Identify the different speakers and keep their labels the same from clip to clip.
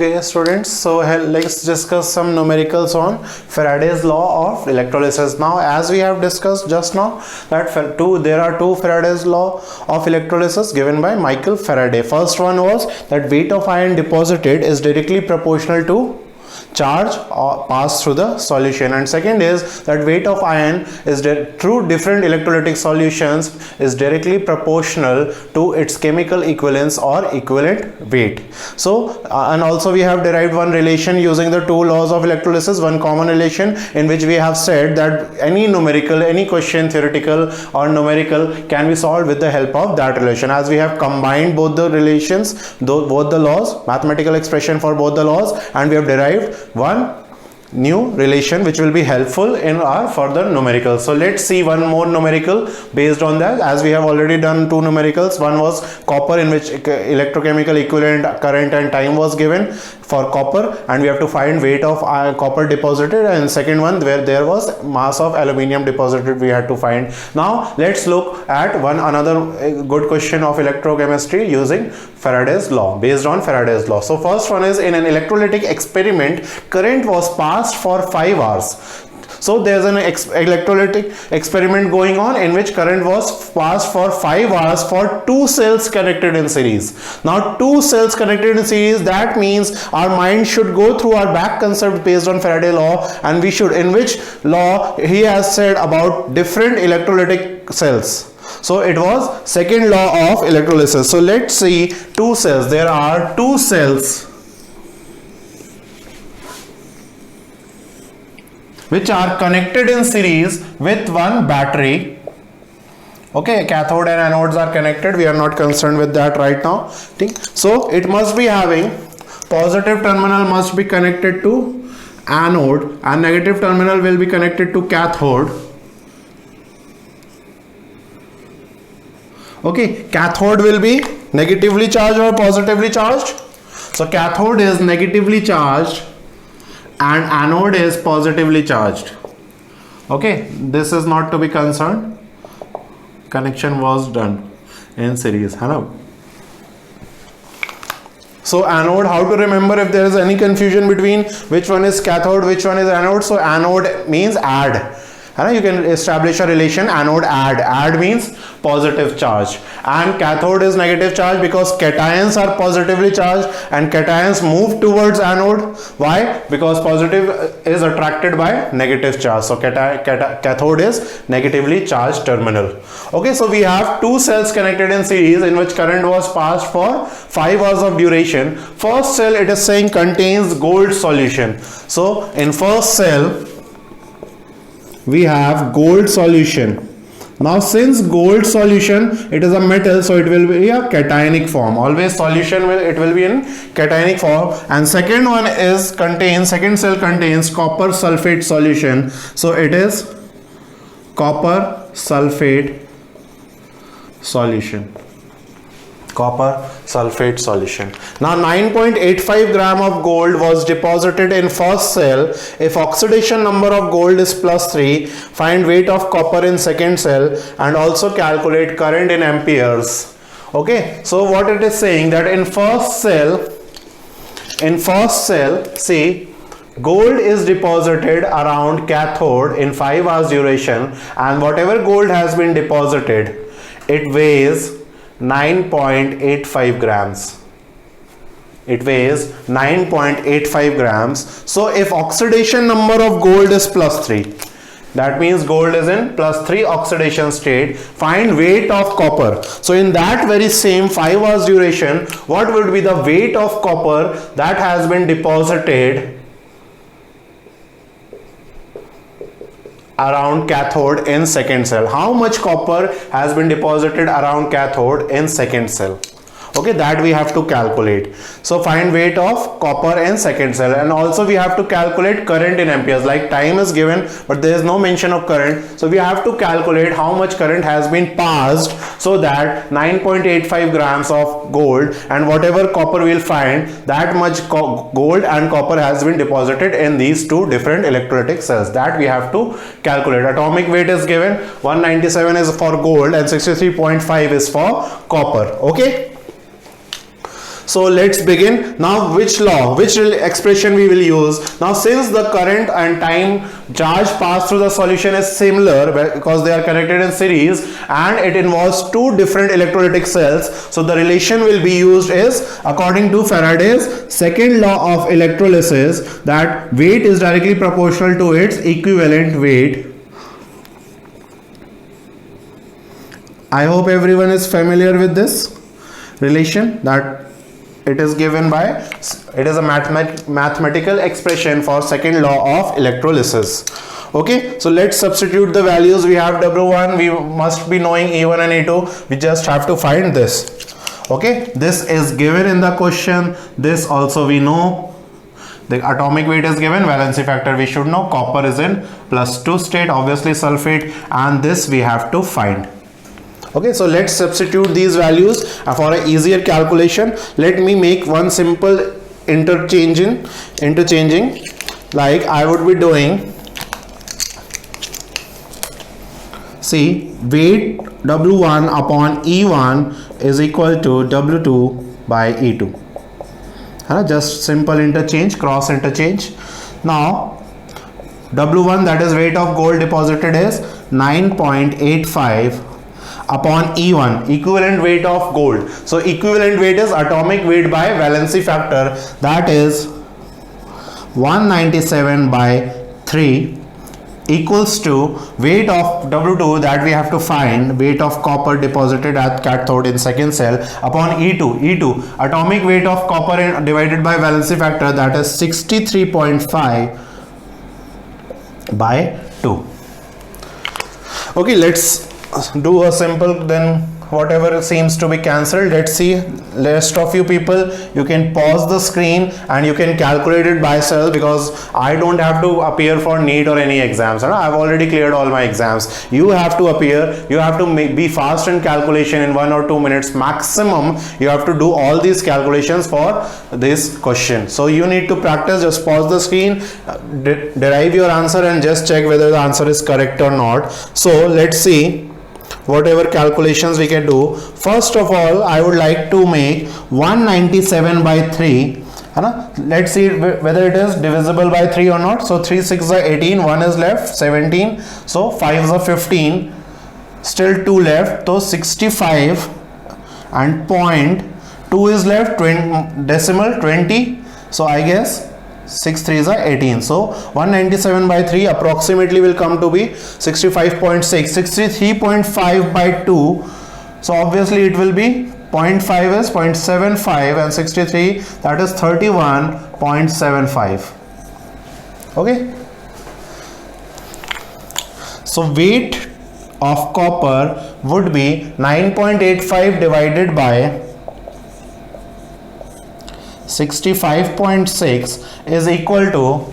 Speaker 1: Okay students, so let's discuss some numericals on Faraday's law of electrolysis. Now as we have discussed just now that there are two Faraday's law of electrolysis given by Michael Faraday. First one was that weight of ion deposited is directly proportional to charge passed through the solution, and second is that weight of ion is through different electrolytic solutions is directly proportional to its chemical equivalence or equivalent weight. So and also we have derived one relation using the two laws of electrolysis, one common relation in which we have said that any question, theoretical or numerical, can be solved with the help of that relation. As we have combined both the relations, both the laws, mathematical expression for both the laws, and we have derived one new relation which will be helpful in our further numerical. So let's see one more numerical based on that, as we have already done two numericals. One was copper, in which electrochemical equivalent current and time was given for copper, and we have to find weight of copper deposited, and second one where there was mass of aluminium deposited, we had to find. Now let's look at another good question of electrochemistry using Faraday's law, based on Faraday's law. So first one is, in an electrolytic experiment, current was passed for 5 hours. So there's an electrolytic experiment going on in which current was passed for 5 hours for two cells connected in series. Now two cells connected in series, that means our mind should go through our back concept based on Faraday law, and we should, in which law he has said about different electrolytic cells. So it was second law of electrolysis. So let's see two cells. There are two cells which are connected in series with one battery. Okay, cathode and anodes are connected. We are not concerned with that right now. So it must be having positive terminal must be connected to anode and negative terminal will be connected to cathode. Okay, cathode will be negatively charged or positively charged. So cathode is negatively charged and anode is positively charged. Okay, this is not to be concerned. Connection was done in series. Hello. So anode, how to remember if there is any confusion between which one is cathode, which one is anode? So anode means add. You can establish a relation, anode add. Add means positive charge, and cathode is negative charge because cations are positively charged and cations move towards anode. Why? Because positive is attracted by negative charge. So cathode is negatively charged terminal. Okay, so we have two cells connected in series in which current was passed for 5 hours of duration. First cell, it is saying, contains gold solution. So in first cell we have gold solution. Now since gold solution, it is a metal, so it will be a cationic form. Always solution it will be in cationic form. And second one is second cell contains copper sulfate solution. So it is copper sulfate solution. Copper sulfate solution. Now 9.85 gram of gold was deposited in first cell. If oxidation number of gold is +3, find weight of copper in second cell and also calculate current in amperes. Okay, so what it is saying, that in first cell, see, gold is deposited around cathode in 5 hours duration, and whatever gold has been deposited, it weighs 9.85 grams. It weighs 9.85 grams. So if oxidation number of gold is +3, that means gold is in +3 oxidation state, find weight of copper. So in that very same 5 hours duration, what would be the weight of copper that has been deposited around cathode in second cell? How much copper has been deposited around cathode in second cell? Okay, that we have to calculate. So find weight of copper in second cell, and also we have to calculate current in amperes. Like time is given but there is no mention of current, so we have to calculate how much current has been passed, so that 9.85 grams of gold and whatever copper we will find, that much gold and copper has been deposited in these two different electrolytic cells. That we have to calculate. Atomic weight is given, 197 is for gold and 63.5 is for copper. Okay. So let's begin. Now which law, which expression we will use? Now since the current and time charge passed through the solution is similar because they are connected in series and it involves two different electrolytic cells, so the relation will be used is according to Faraday's second law of electrolysis, that weight is directly proportional to its equivalent weight. I hope everyone is familiar with this relation, that it is given by, it is a mathematical expression for second law of electrolysis. Okay, so let's substitute the values. We have W1, we must be knowing E1 and E2, we just have to find this. Okay, this is given in the question, this also we know. The atomic weight is given, valency factor we should know, copper is in +2 state, obviously sulfate, and this we have to find. Okay, so let's substitute these values for an easier calculation. Let me make one simple interchanging, like I would be doing, see, weight W1 upon E1 is equal to W2 by E2. Just simple interchange, cross interchange. Now W1, that is weight of gold deposited, is 9.85 upon E1, equivalent weight of gold. So equivalent weight is atomic weight by valency factor, that is 197 by 3 equals to weight of W2 that we have to find, weight of copper deposited at cathode in second cell, upon E2, atomic weight of copper divided by valency factor, that is 63.5 by 2. Okay, let's do a simple, then whatever seems to be cancelled. Let's see, rest of you people, you can pause the screen and you can calculate it by yourself, because I don't have to appear for NEET or any exams. I've already cleared all my exams. You have to appear, you have to be fast in calculation, in 1 or 2 minutes maximum. You have to do all these calculations for this question. So you need to practice. Just pause the screen, derive your answer and just check whether the answer is correct or not. So let's see whatever calculations we can do. First of all, I would like to make 197 by 3. Let's see whether it is divisible by 3 or not. So 3 6 are 18, 1 is left, 17. So 5 are 15, still 2 left. So 65 and point 2 is left, 20, decimal 20. So I guess 6 3s are 18. So 197 by 3 approximately will come to be 65.6, 63.5 by 2. So obviously it will be 0.5 is 0.75 and 63, that is 31.75. Okay. So weight of copper would be 9.85 divided by 65.6 is equal to,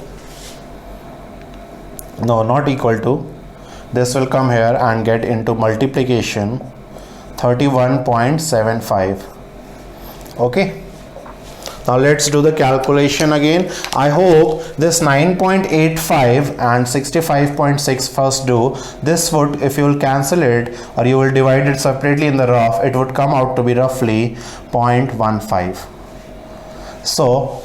Speaker 1: no, not equal to, this will come here and get into multiplication, 31.75. Okay, now let's do the calculation again. I hope this 9.85 and 65.6 first do. This would, if you will cancel it or you will divide it separately in the rough, it would come out to be roughly 0.15. So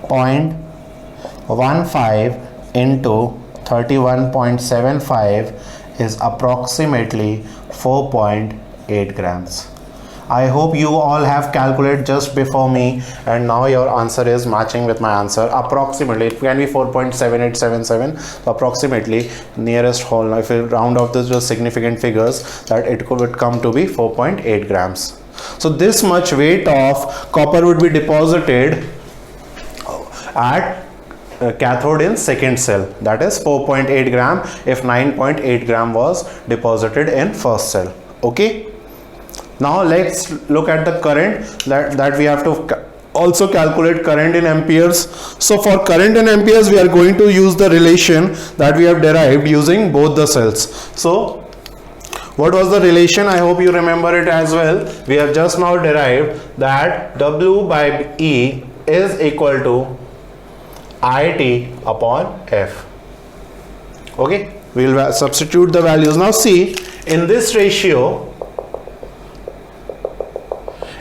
Speaker 1: 0.15 into 31.75 is approximately 4.8 grams. I hope you all have calculated just before me and now your answer is matching with my answer. Approximately it can be 4.7877, so approximately nearest whole, if you round off this to significant figures, that it would come to be 4.8 grams. So this much weight of copper would be deposited at cathode in second cell, that is 4.8 gram if 9.8 gram was deposited in first cell. Okay, now let's look at the current that we have to also calculate current in amperes. So for current in amperes we are going to use the relation that we have derived using both the cells. So what was the relation? I hope you remember it as well. We have just now derived that W by E is equal to IT upon F. Okay, we will substitute the values. Now see, in this ratio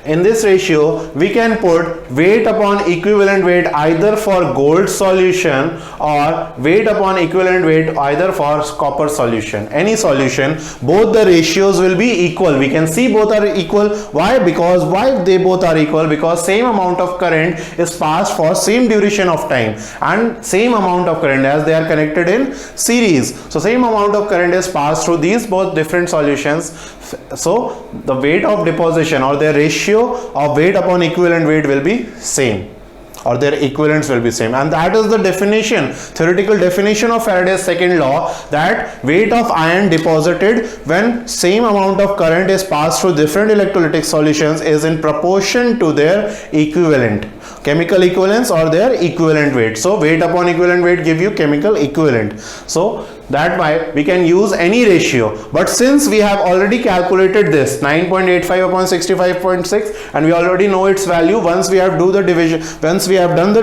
Speaker 1: in this ratio we can put weight upon equivalent weight either for gold solution or weight upon equivalent weight either for copper solution. Any solution, both the ratios will be equal. We can see both are equal. Why? Because why they both are equal? Because same amount of current is passed for same duration of time and same amount of current, as they are connected in series. So same amount of current is passed through these both different solutions. So the weight of deposition or their ratio of weight upon equivalent weight will be same, or their equivalents will be same, and that is the definition, theoretical definition of Faraday's second law, that weight of ion deposited when same amount of current is passed through different electrolytic solutions is in proportion to their equivalent, chemical equivalence or their equivalent weight. So weight upon equivalent weight give you chemical equivalent. So that why we can use any ratio, but since we have already calculated this 9.85 upon 65.6 and we already know its value, once we have done the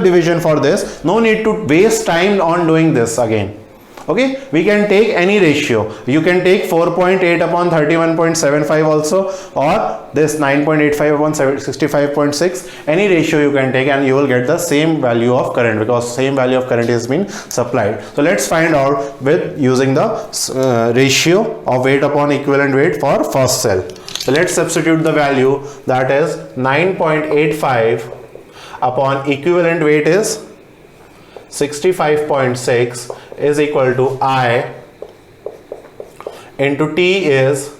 Speaker 1: division for this, no need to waste time on doing this again. Okay, we can take any ratio. You can take 4.8 upon 31.75 also, or this 9.85 upon 65.6. Any ratio you can take and you will get the same value of current, because same value of current is been supplied. So let's find out with using the ratio of weight upon equivalent weight for first cell. So let's substitute the value, that is 9.85 upon equivalent weight is 65.6 is equal to I into T is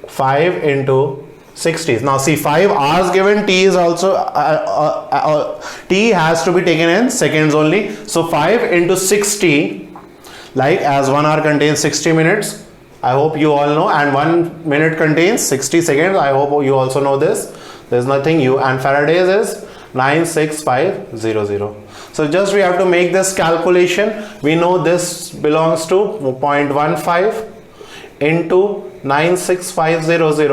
Speaker 1: 5 into 60. Now see, 5 hours given, T is also T has to be taken in seconds only. So 5 into 60, like as 1 hour contains 60 minutes, I hope you all know, and 1 minute contains 60 seconds. I hope you also know this. There's nothing new, and Faraday's is 96500. So just we have to make this calculation. We know this belongs to 0.15 into 96500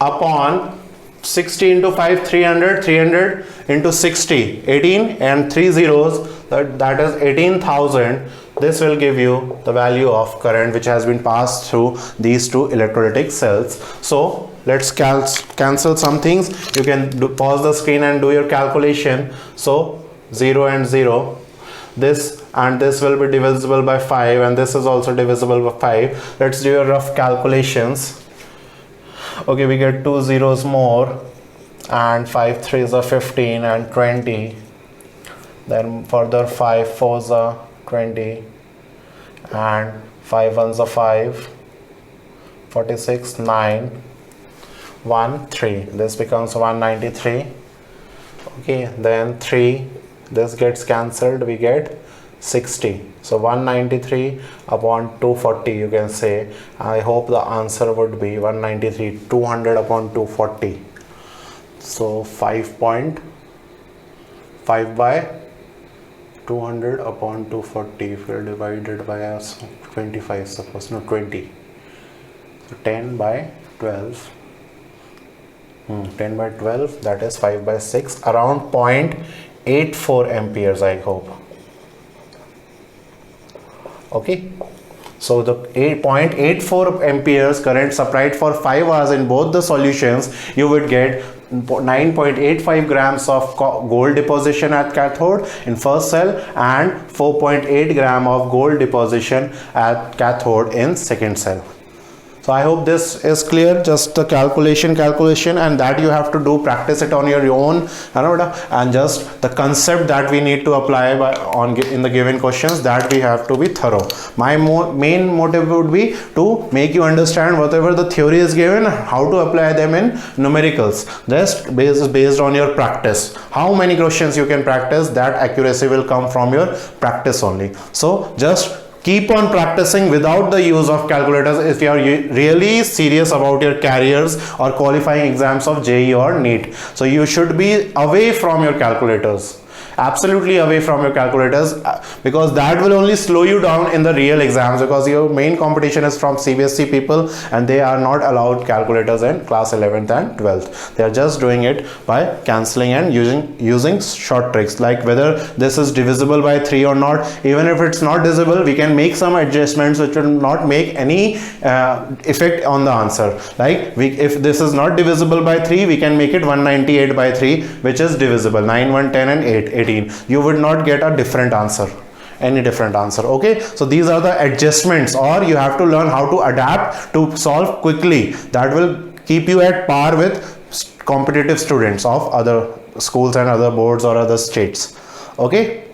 Speaker 1: upon 60 into 5, 300, 300 into 60, 18 and 3 zeros, that is 18,000. This will give you the value of current which has been passed through these two electrolytic cells. So let's cancel some things. You can pause the screen and do your calculation. So 0 and 0, this and this will be divisible by 5, and this is also divisible by 5. Let's do your rough calculations. Okay, we get 2 zeros more, and 5 3s are 15 and 20. Then further 5 4s are 20, and 5 1s are 5, 46, 9, 1, 3. This becomes 193. Okay, then 3, this gets cancelled, we get 60. So 193 upon 240, you can say. I hope the answer would be 193, 200 upon 240. So 5.5 by 200 upon 240, if we are divided by 25, suppose, no, 20. So 10 by 12. 10 by 12, that is 5 by 6, around 0.84 amperes, I hope. Okay, so the 0.84 amperes current supplied for 5 hours in both the solutions, you would get 9.85 grams of gold deposition at cathode in first cell and 4.8 gram of gold deposition at cathode in second cell. So I hope this is clear, just the calculation, and that you have to do, practice it on your own, and just the concept that we need to apply in the given questions, that we have to be thorough. My main motive would be to make you understand whatever the theory is given, how to apply them in numericals. Just based on your practice. How many questions you can practice, that accuracy will come from your practice only. So just keep on practicing without the use of calculators if you are really serious about your careers or qualifying exams of JEE or NEET. So you should be away from your calculators. absolutely away from your calculators, because that will only slow you down in the real exams, because your main competition is from CBSE people and they are not allowed calculators in class 11th and 12th. They are just doing it by cancelling and using short tricks like whether this is divisible by 3 or not. Even if it's not divisible, we can make some adjustments which will not make any effect on the answer. Like if this is not divisible by 3, we can make it 198 by 3, which is divisible. 9, 1, 10 and 8, 18. You would not get a different answer, any different answer. Okay, so these are the adjustments, or you have to learn how to adapt to solve quickly. That will keep you at par with competitive students of other schools and other boards or other states. Okay,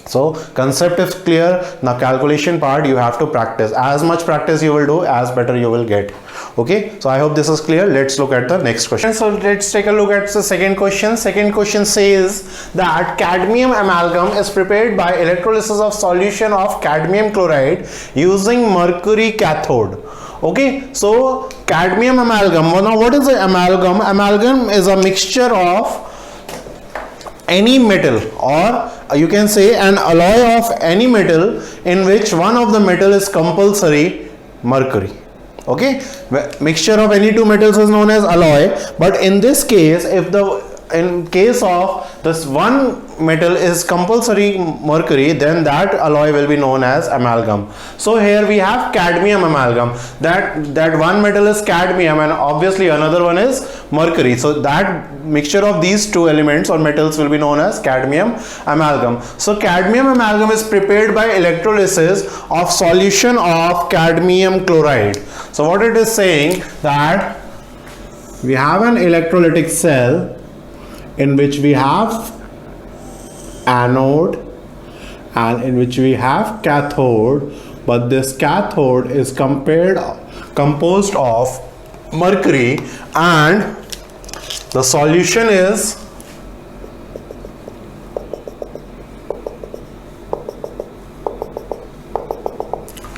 Speaker 1: so concept is clear. Now calculation part, you have to practice. As much practice you will do, as better you will get. Okay, so I hope this is clear. Let's look at the next question. So let's take a look at the second question. Second question says that cadmium amalgam is prepared by electrolysis of solution of cadmium chloride using mercury cathode. Okay, so cadmium amalgam. Now what is the amalgam? Amalgam is a mixture of any metal, or you can say an alloy of any metal in which one of the metal is compulsory mercury. Okay, mixture of any two metals is known as alloy, but in this case, in case of this one metal is compulsory mercury, then that alloy will be known as amalgam. So here we have cadmium amalgam, that one metal is cadmium and obviously another one is mercury. So that mixture of these two elements or metals will be known as cadmium amalgam. So cadmium amalgam is prepared by electrolysis of solution of cadmium chloride. So what it is saying, that we have an electrolytic cell in which we have anode and in which we have cathode, but this cathode is composed of mercury and the solution is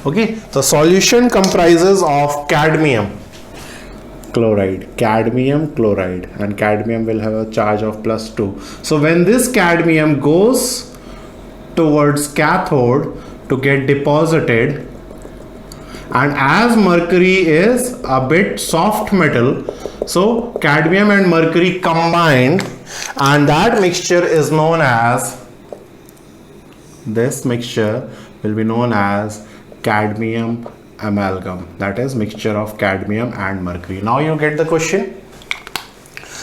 Speaker 1: okay, the solution comprises of cadmium chloride, and cadmium will have a charge of +2. So when this cadmium goes towards cathode to get deposited, and as mercury is a bit soft metal, so cadmium and mercury combined, and that mixture is known as, this mixture will be known as cadmium amalgam, that is mixture of cadmium and mercury. Now you get the question.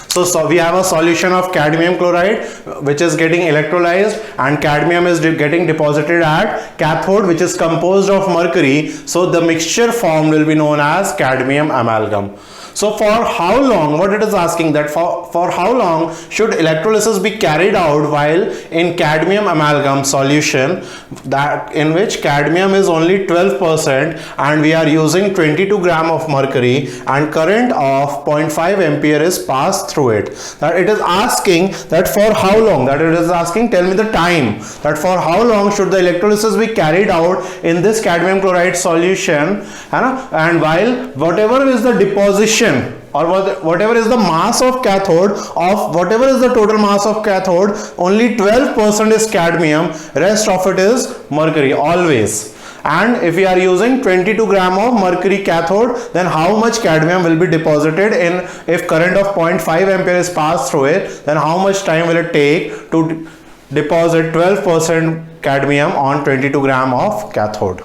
Speaker 1: So we have a solution of cadmium chloride which is getting electrolyzed, and cadmium is getting deposited at cathode which is composed of mercury. So the mixture formed will be known as cadmium amalgam. So for how long, what it is asking, that for how long should electrolysis be carried out while in cadmium amalgam solution, that in which cadmium is only 12% and we are using 22 gram of mercury and current of 0.5 ampere is passed through it. That it is asking that for how long, that it is asking, tell me the time, that for how long should the electrolysis be carried out in this cadmium chloride solution, and while whatever is the deposition or whatever is the mass of cathode, of whatever is the total mass of cathode, only 12% is cadmium, rest of it is mercury always. And if we are using 22 gram of mercury cathode, then how much cadmium will be deposited in, if current of 0.5 ampere is passed through it, then how much time will it take to deposit 12% cadmium on 22 gram of cathode,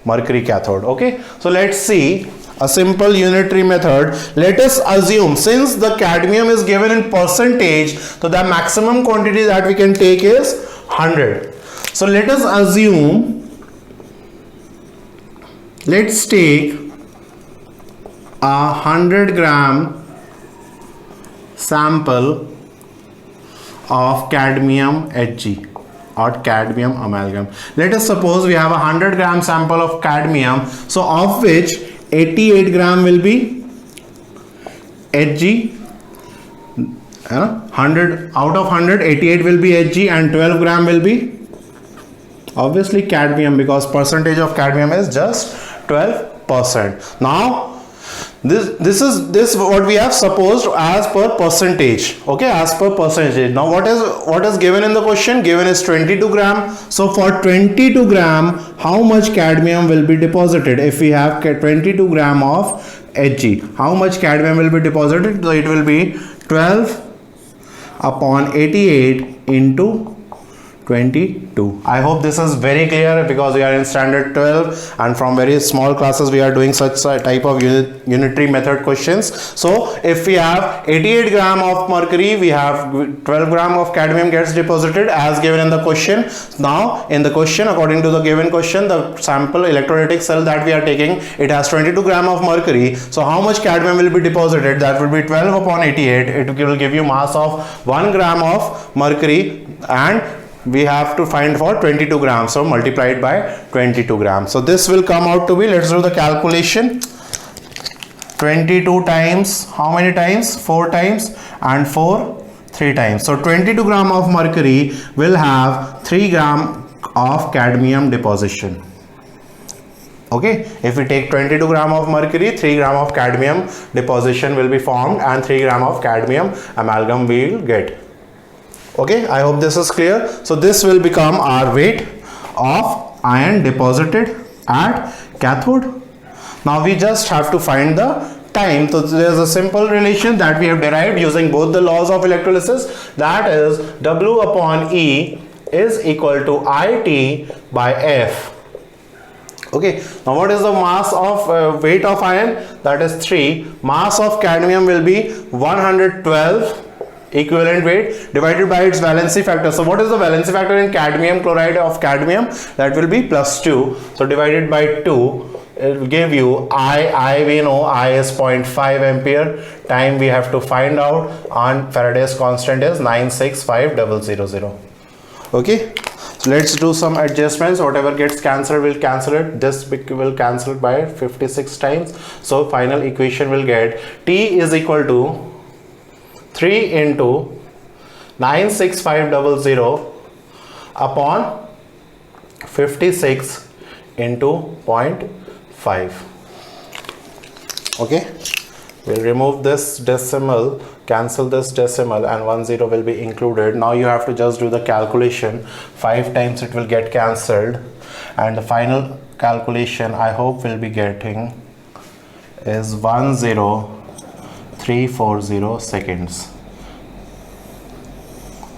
Speaker 1: mercury cathode. Okay, so let's see a simple unitary method. Let us assume, since the cadmium is given in percentage, so the maximum quantity that we can take is 100. So let us assume, let's take a 100 gram sample of cadmium Hg or cadmium amalgam. Let us suppose we have a 100 gram sample of cadmium, so of which 88 gram will be Hg, 100 out of 100, 88 will be Hg and 12 gram will be obviously cadmium, because percentage of cadmium is just 12%. Now This what we have supposed as per percentage. Okay, as per percentage. Now what is given in the question? Given is 22 gram. So for 22 gram, how much cadmium will be deposited? If we have 22 gram of Hg, how much cadmium will be deposited? So it will be 12 upon 88 into 22. I hope this is very clear, because we are in standard 12 and from very small classes we are doing such type of unitary method questions. So if we have 88 gram of mercury, we have 12 gram of cadmium gets deposited as given in the question. Now in the question, according to the given question, the sample electrolytic cell that we are taking, it has 22 gram of mercury. So how much cadmium will be deposited? That will be 12 upon 88. It will give you mass of 1 gram of mercury, and we have to find for 22 grams, so multiplied by 22 grams. So this will come out to be, let's do the calculation, 22 times, how many times? 4 times, and 4 3 times. So 22 gram of mercury will have 3 gram of cadmium deposition. Okay, if we take 22 gram of mercury, 3 gram of cadmium deposition will be formed, and 3 gram of cadmium amalgam we will get. Okay, I hope this is clear. So this will become our weight of iron deposited at cathode. Now we just have to find the time. So there is a simple relation that we have derived using both the laws of electrolysis, that is W upon E is equal to IT by F. Okay, now what is the mass of weight of iron? That is 3. Mass of cadmium will be 112 equivalent weight divided by its valency factor. So what is the valency factor in cadmium chloride of cadmium? That will be +2. So divided by 2, it will give you I we know I is 0.5 ampere. Time we have to find out on Faraday's constant is 965,000. Okay, so let's do some adjustments. Whatever gets cancelled will cancel it. This will cancel by 56 times. So final equation will get T is equal to 3 into 96500 upon 56 into 0.5. Okay, we'll remove this decimal, cancel this decimal, and 10 will be included. Now you have to just do the calculation. 5 times it will get cancelled, and the final calculation I hope will be getting is 10340 seconds.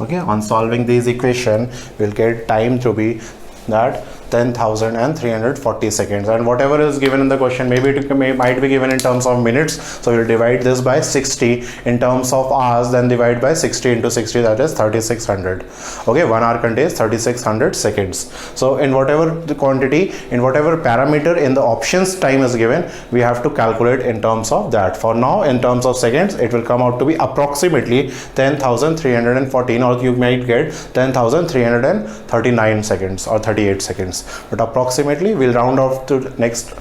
Speaker 1: Okay, on solving these equation we'll get time to be that 10,340 seconds, and whatever is given in the question, maybe it might be given in terms of minutes, so we'll divide this by 60. In terms of hours, then divide by 60 into 60, that is 3600. Okay, 1 hour contains 3600 seconds. So in whatever the quantity, in whatever parameter in the options time is given, we have to calculate in terms of that. For now, in terms of seconds, it will come out to be approximately 10,314, or you might get 10,339 seconds or 38 seconds. But approximately we'll round off to next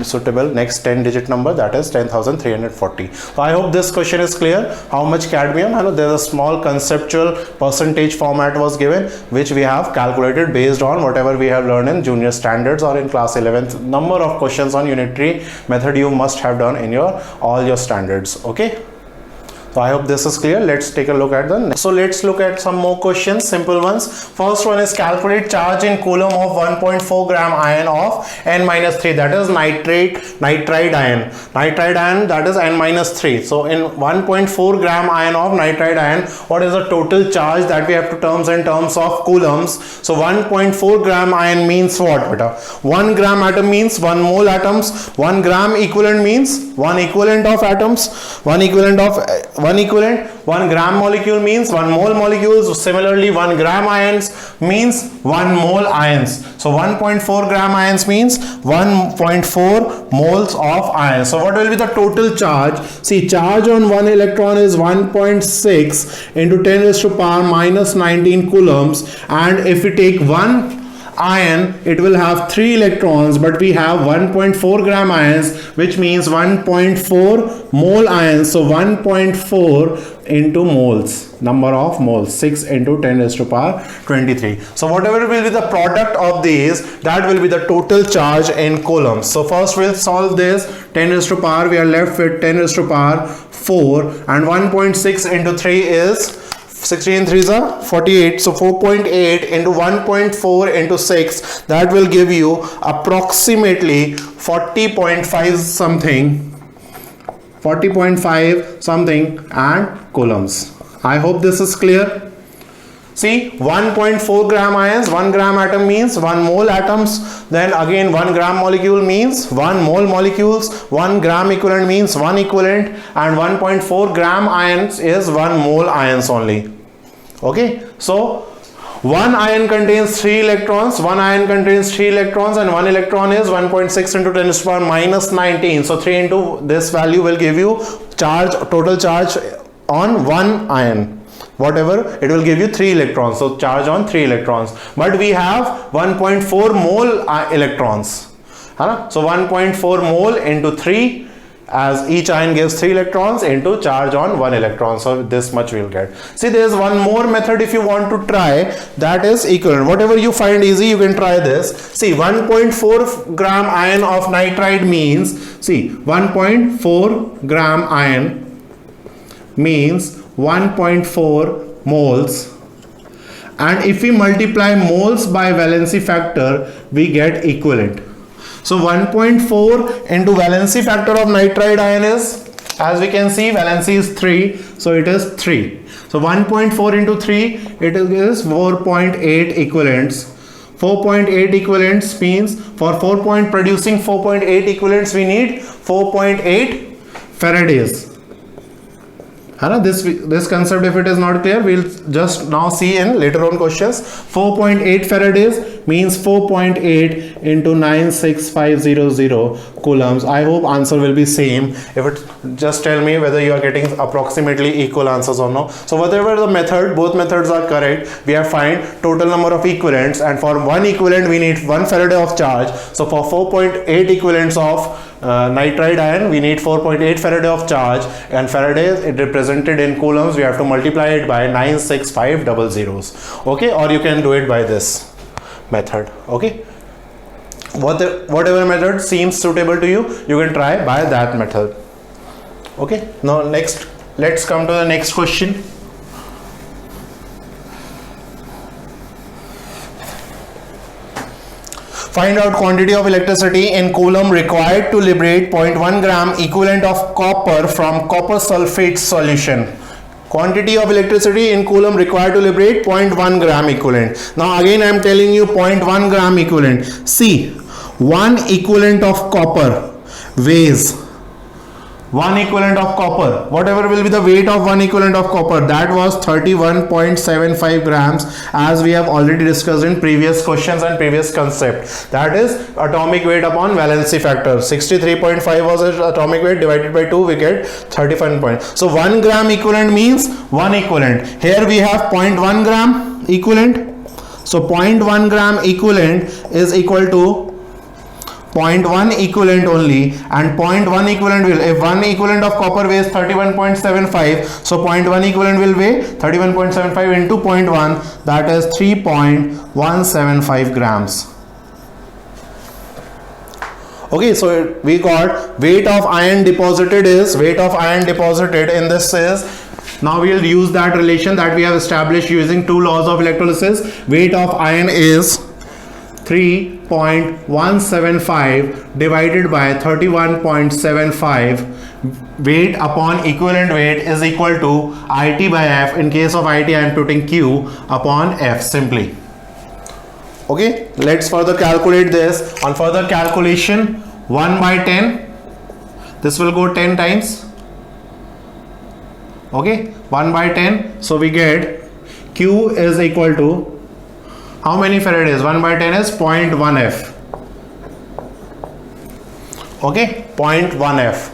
Speaker 1: suitable next 10-digit number, that is 10,340. So I hope this question is clear. How much cadmium? I know there's a small conceptual percentage format was given, which we have calculated based on whatever we have learned in junior standards or in class 11th. Number of questions on unitary method you must have done in your all your standards. Okay, so I hope this is clear. Let's take a look at the next. So let's look at some more questions, simple ones. First one is calculate charge in coulomb of 1.4 gram iron of N-3, that is nitride iron. Nitride iron, that is N-3. So in 1.4 gram iron of nitride iron, what is the total charge that we have to terms in terms of coulombs? So 1.4 gram iron means what, beta? 1 gram atom means 1 mole atoms. 1 gram equivalent means 1 equivalent of atoms. 1 gram molecule means 1 mole molecules. Similarly, 1 gram ions means 1 mole ions. So 1.4 gram ions means 1.4 moles of iron. So what will be the total charge? See, charge on 1 electron is 1.6 into 10 raised to power minus 19 coulombs, and if we take 1 iron, it will have 3 electrons, but we have 1.4 gram ions, which means 1.4 mole ions. So 1.4 into moles, number of moles, 6 into 10 raised to power 23. So whatever will be the product of these, that will be the total charge in coulombs. So first we'll solve this. 10 raised to power, we are left with 10 raised to power 4, and 1.6 into 3 is 16 3s are 48. So 4.8 into 1.4 into 6, that will give you approximately 40.5 something, 40.5 something and coulombs. I hope this is clear. See, 1.4 gram ions, 1 gram atom means 1 mole atoms. Then again 1 gram molecule means 1 mole molecules. 1 gram equivalent means 1 equivalent, and 1.4 gram ions is 1 mole ions only. Okay, so 1 ion contains 3 electrons, 1 ion contains 3 electrons, and 1 electron is 1.6 into 10 to the power minus 19. So 3 into this value will give you charge, total charge on 1 ion. Whatever, it will give you 3 electrons, so charge on 3 electrons, but we have 1.4 mole electrons. So 1.4 mole into 3, as each ion gives 3 electrons, into charge on 1 electron. So this much we will get. See, there is one more method if you want to try, that is equivalent. Whatever you find easy, you can try this. See, 1.4 gram ion of nitride means, see, 1.4 gram ion means 1.4 moles, and if we multiply moles by valency factor, we get equivalent. So 1.4 into valency factor of nitride ion is, as we can see, valency is 3, so it is 3. So 1.4 into 3, it is 4.8 equivalents. 4.8 equivalents means for producing 4.8 equivalents, we need 4.8 Faradays. This concept, if it is not clear, we'll just now see in later on questions. 4.8 Faradays means 4.8 into 96500 coulombs. I hope answer will be same. If it, just tell me whether you are getting approximately equal answers or no. So whatever the method, both methods are correct. We have find total number of equivalents, and for one equivalent we need 1 Faraday of charge. So for 4.8 equivalents of nitride ion, we need 4.8 Faraday of charge, and Faraday it represented in coulombs, we have to multiply it by 96500. Okay, or you can do it by this method. Okay, whatever method seems suitable to you, you can try by that method. Okay, now next, let's come to the next question. Find out quantity of electricity in coulomb required to liberate 0.1 gram equivalent of copper from copper sulfate solution. Quantity of electricity in coulomb required to liberate 0.1 gram equivalent. Now again I am telling you 0.1 gram equivalent. See, 1 equivalent of copper weighs, 1 equivalent of copper, whatever will be the weight of 1 equivalent of copper, that was 31.75 grams, as we have already discussed in previous questions and previous concept. That is atomic weight upon valency factor. 63.5 was atomic weight, divided by 2 we get 35 point. So 1 gram equivalent means 1 equivalent. Here we have 0.1 gram equivalent. So 0.1 gram equivalent is equal to 0.1 equivalent only, and 0.1 equivalent will, if 1 equivalent of copper weighs 31.75, so 0.1 equivalent will weigh 31.75 into 0.1, that is 3.175 grams. Okay, so we got weight of iron deposited is, weight of iron deposited in this is, now we will use that relation that we have established using 2 laws of electrolysis. Weight of iron is 3.175 divided by 31.75. Weight upon equivalent weight is equal to IT by F. In case of IT, I am putting Q upon F simply. Okay, let's further calculate this. On further calculation, 1 by 10, this will go 10 times. Okay, 1 by 10, so we get Q is equal to, how many Faradays? 1 by 10 is 0.1 F. Okay, 0.1 F.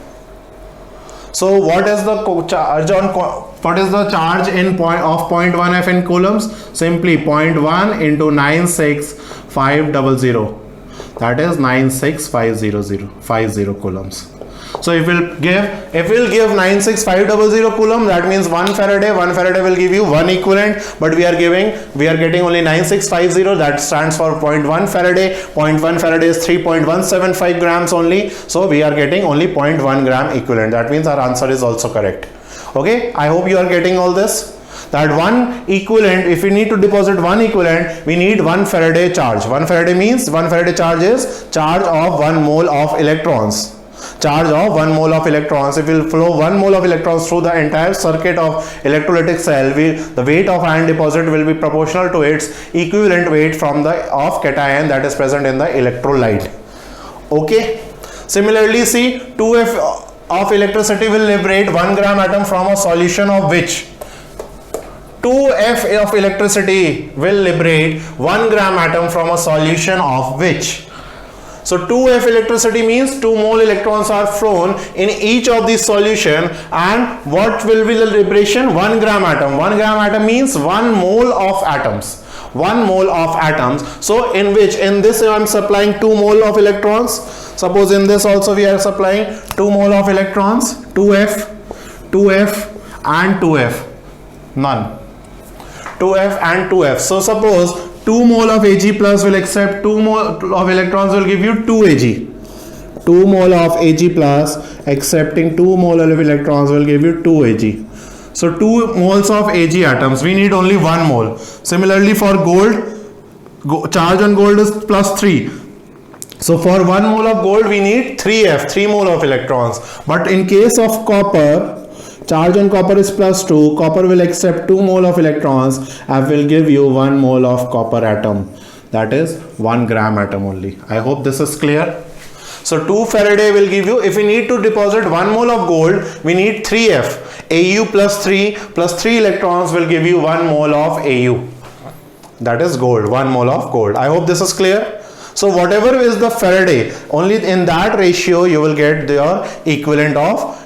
Speaker 1: So what is the charge on what is the charge in of 0.1 F in coulombs? Simply 0.1 into 96500, that is 96550 coulombs. So if we'll give 96500 coulomb, that means 1 Faraday will give you 1 equivalent, but we are getting only 9650, that stands for 0.1 Faraday. 0.1 Faraday is 3.175 grams only, so we are getting only 0.1 gram equivalent. That means our answer is also correct. Okay, I hope you are getting all this. That 1 equivalent, if we need to deposit 1 equivalent, we need 1 Faraday charge. 1 Faraday means 1 Faraday charge is charge of 1 mole of electrons. Charge of 1 mole of electrons. If we will flow 1 mole of electrons through the entire circuit of electrolytic cell, the weight of ion deposit will be proportional to its equivalent weight of cation that is present in the electrolyte. Okay. Similarly, see, 2F of electricity will liberate 1 gram atom from a solution of which? 2F of electricity will liberate 1 gram atom from a solution of which? So 2F electricity means 2 mole electrons are flown in each of these solution, and what will be the liberation? 1 gram atom. 1 gram atom means 1 mole of atoms. 1 mole of atoms. So in this I am supplying 2 mole of electrons. Suppose in this also we are supplying 2 mole of electrons. 2F and 2F. None. 2F and 2F. So suppose 2 mole of Ag plus will accept 2 mole of electrons will give you 2 Ag. 2 mole of Ag plus accepting 2 mole of electrons will give you 2 Ag. So 2 moles of Ag atoms, we need only 1 mole. Similarly for gold, charge on gold is plus 3. So for 1 mole of gold we need 3F, 3 mole of electrons. But in case of copper, charge on copper is plus 2. Copper will accept 2 mole of electrons and will give you 1 mole of copper atom. That is 1 gram atom only. I hope this is clear. So 2 Faraday will give you, if we need to deposit 1 mole of gold, we need 3F. Au plus 3 electrons will give you 1 mole of Au. That is gold, 1 mole of gold. I hope this is clear. So whatever is the Faraday, only in that ratio you will get the equivalent of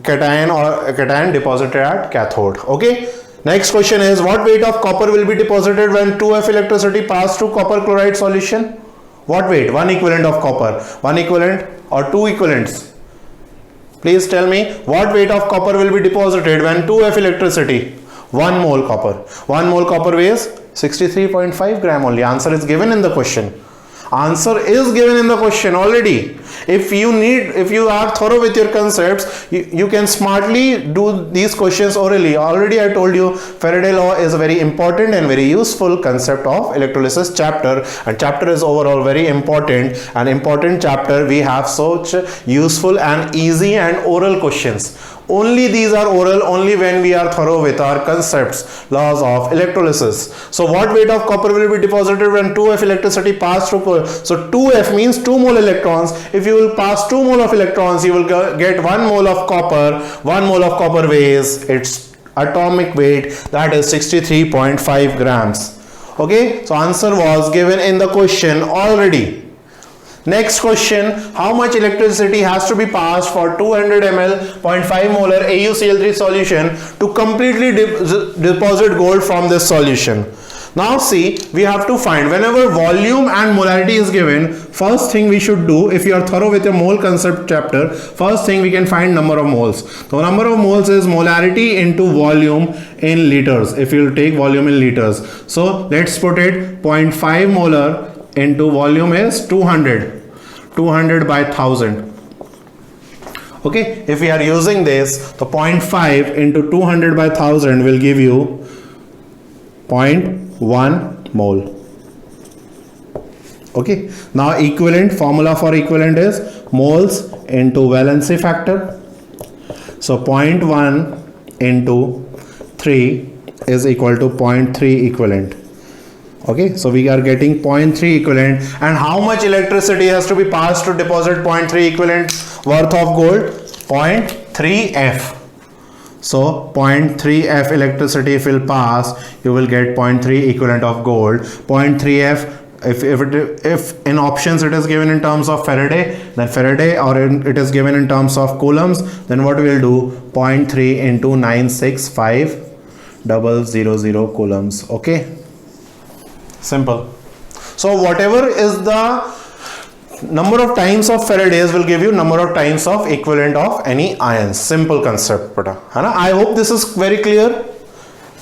Speaker 1: cation deposited at cathode. Okay. Next question is, what weight of copper will be deposited when 2F electricity pass through copper chloride solution? What weight? 1 equivalent of copper. 1 equivalent or 2 equivalents? Please tell me, what weight of copper will be deposited when 2F electricity? 1 mole copper. 1 mole copper weighs 63.5 gram only. Answer is given in the question. Answer is given in the question already. If you are thorough with your concepts, you can smartly do these questions orally. Already I told you Faraday law is a very important and very useful concept of electrolysis chapter, and chapter is overall very important, an important chapter. We have such useful and easy and oral questions. Only these are oral only when we are thorough with our concepts, laws of electrolysis. So what weight of copper will be deposited when 2F electricity pass through? So 2F means 2 mole electrons. If you will pass 2 mole of electrons, you will get 1 mole of copper. 1 mole of copper weighs its atomic weight, that is 63.5 grams. Okay, so answer was given in the question already. Next question, how much electricity has to be passed for 200 ml 0.5 molar AuCl3 solution to completely deposit gold from this solution? Now see, we have to find, whenever volume and molarity is given, first thing we should do, if you are thorough with your mole concept chapter, first thing we can find number of moles. So number of moles is molarity into volume in liters, if you will take volume in liters. So let's put it 0.5 molar into volume is 200 by 1000. Okay, if we are using this, the 0.5 into 200 by 1000 will give you 0.1 mole. Okay, now equivalent, formula for equivalent is moles into valency factor. So 0.1 into 3 is equal to 0.3 equivalent. Okay, so we are getting 0.3 equivalent. And how much electricity has to be passed to deposit 0.3 equivalent worth of gold? 0.3F. So 0.3F electricity if will pass, you will get 0.3 equivalent of gold. 0.3F if in options it is given in terms of Faraday, then Faraday, or it is given in terms of coulombs, then what we will do, 0.3 into 965,000 coulombs. Okay, simple. So whatever is the number of times of Faradays will give you number of times of equivalent of any ions. Simple concept beta, है ना? I hope this is very clear,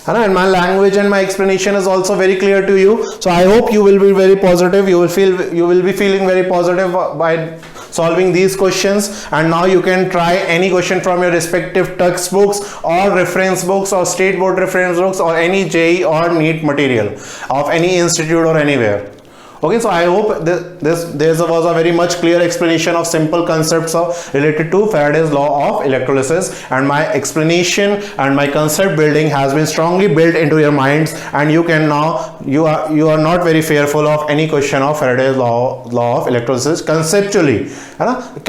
Speaker 1: and my language and my explanation is also very clear to you. So I hope you will be very positive. You will be feeling very positive by solving these questions, and now you can try any question from your respective textbooks or reference books or state board reference books or any JEE or NEET material of any institute or anywhere. Okay, so I hope this was a very much clear explanation of simple concepts related to Faraday's law of electrolysis, and my explanation and my concept building has been strongly built into your minds, and you can now you are not very fearful of any question of Faraday's law of electrolysis conceptually.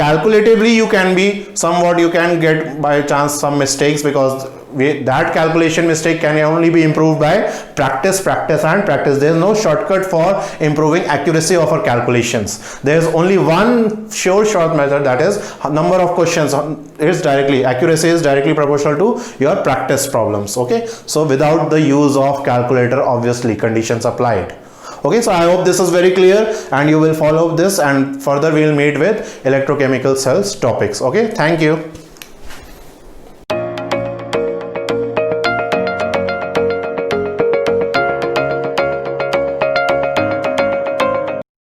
Speaker 1: Calculatively you can be somewhat, you can get by chance some mistakes, because that calculation mistake can only be improved by practice. There is no shortcut for improving accuracy of our calculations. There is only one short method, that is number of questions accuracy is directly proportional to your practice problems. Okay, so without the use of calculator, obviously conditions applied. Okay, so I hope this is very clear and you will follow this, and further we will meet with electrochemical cells topics. Okay, thank you.